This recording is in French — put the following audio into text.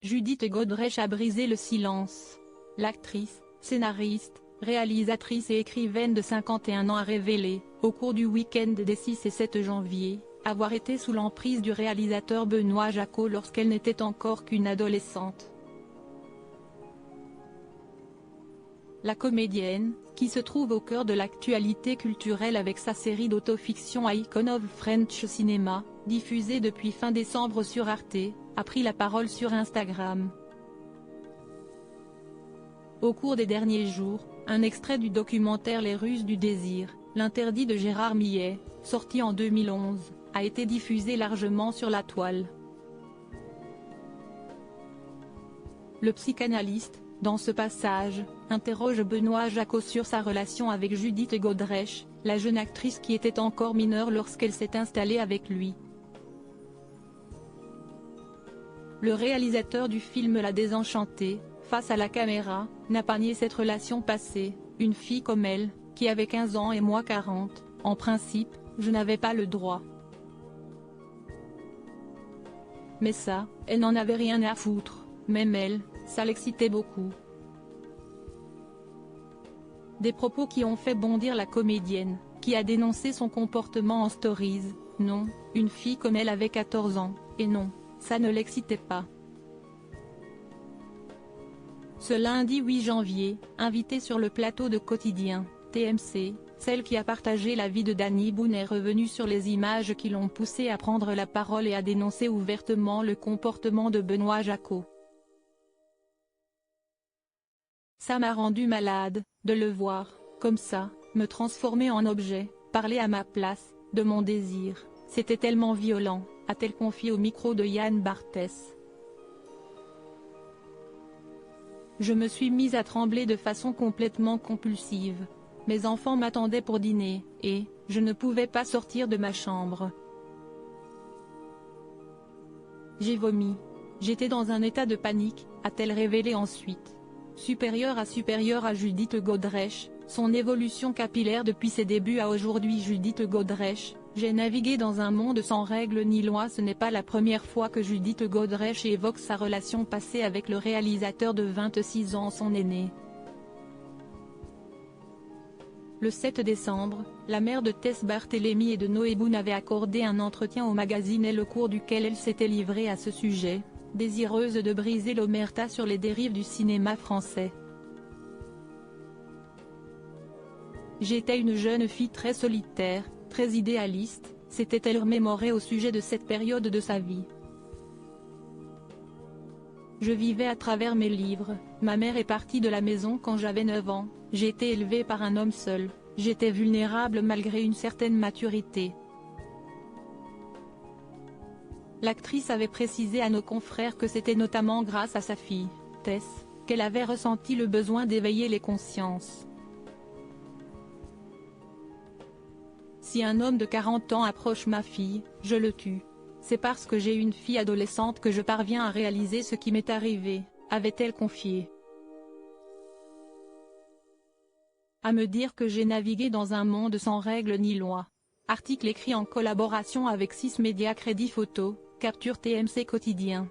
Judith Godrèche a brisé le silence. L'actrice, scénariste, réalisatrice et écrivaine de 51 ans a révélé, au cours du week-end des 6 et 7 janvier, avoir été sous l'emprise du réalisateur Benoît Jacot lorsqu'elle n'était encore qu'une adolescente. La comédienne, qui se trouve au cœur de l'actualité culturelle avec sa série d'autofiction Icon of French Cinema, diffusée depuis fin décembre sur Arte, a pris la parole sur Instagram. Au cours des derniers jours, un extrait du documentaire Les Ruses du désir, l'interdit de Gérard Millet, sorti en 2011, a été diffusé largement sur la toile. Le psychanalyste, dans ce passage, interroge Benoît Jacot sur sa relation avec Judith Godrèche, la jeune actrice qui était encore mineure lorsqu'elle s'est installée avec lui. Le réalisateur du film La Désenchantée, face à la caméra, n'a pas nié cette relation passée. Une fille comme elle, qui avait 15 ans et moi 40, en principe, je n'avais pas le droit. Mais ça, elle n'en avait rien à foutre, même elle, ça l'excitait beaucoup. Des propos qui ont fait bondir la comédienne, qui a dénoncé son comportement en stories. Non, une fille comme elle avait 14 ans, et non, ça ne l'excitait pas. Ce lundi 8 janvier, invitée sur le plateau de Quotidien, TMC, celle qui a partagé la vie de Danny Boone est revenue sur les images qui l'ont poussée à prendre la parole et à dénoncer ouvertement le comportement de Benoît Jacot. Ça m'a rendu malade, de le voir, comme ça, me transformer en objet, parler à ma place, de mon désir, c'était tellement violent, a-t-elle confié au micro de Yann Barthès. Je me suis mise à trembler de façon complètement compulsive. Mes enfants m'attendaient pour dîner, et je ne pouvais pas sortir de ma chambre. J'ai vomi. J'étais dans un état de panique, a-t-elle révélé ensuite. Supérieure à Judith Godrèche, son évolution capillaire depuis ses débuts à aujourd'hui. Judith Godrèche, j'ai navigué dans un monde sans règles ni lois. Ce n'est pas la première fois que Judith Godrèche évoque sa relation passée avec le réalisateur de 26 ans, son aîné. Le 7 décembre, la mère de Tess Barthélémy et de Noé Boone avait accordé un entretien au magazine Elle au cours duquel elle s'était livrée à ce sujet, désireuse de briser l'omerta sur les dérives du cinéma français. J'étais une jeune fille très solitaire, très idéaliste, s'était-elle remémorée au sujet de cette période de sa vie. Je vivais à travers mes livres, ma mère est partie de la maison quand j'avais 9 ans, j'ai été élevée par un homme seul, j'étais vulnérable malgré une certaine maturité. L'actrice avait précisé à nos confrères que c'était notamment grâce à sa fille, Tess, qu'elle avait ressenti le besoin d'éveiller les consciences. Si un homme de 40 ans approche ma fille, je le tue. C'est parce que j'ai une fille adolescente que je parviens à réaliser ce qui m'est arrivé, avait-elle confié. À me dire que j'ai navigué dans un monde sans règles ni lois. Article écrit en collaboration avec 6 médias. Crédit photo, capture TMC Quotidien.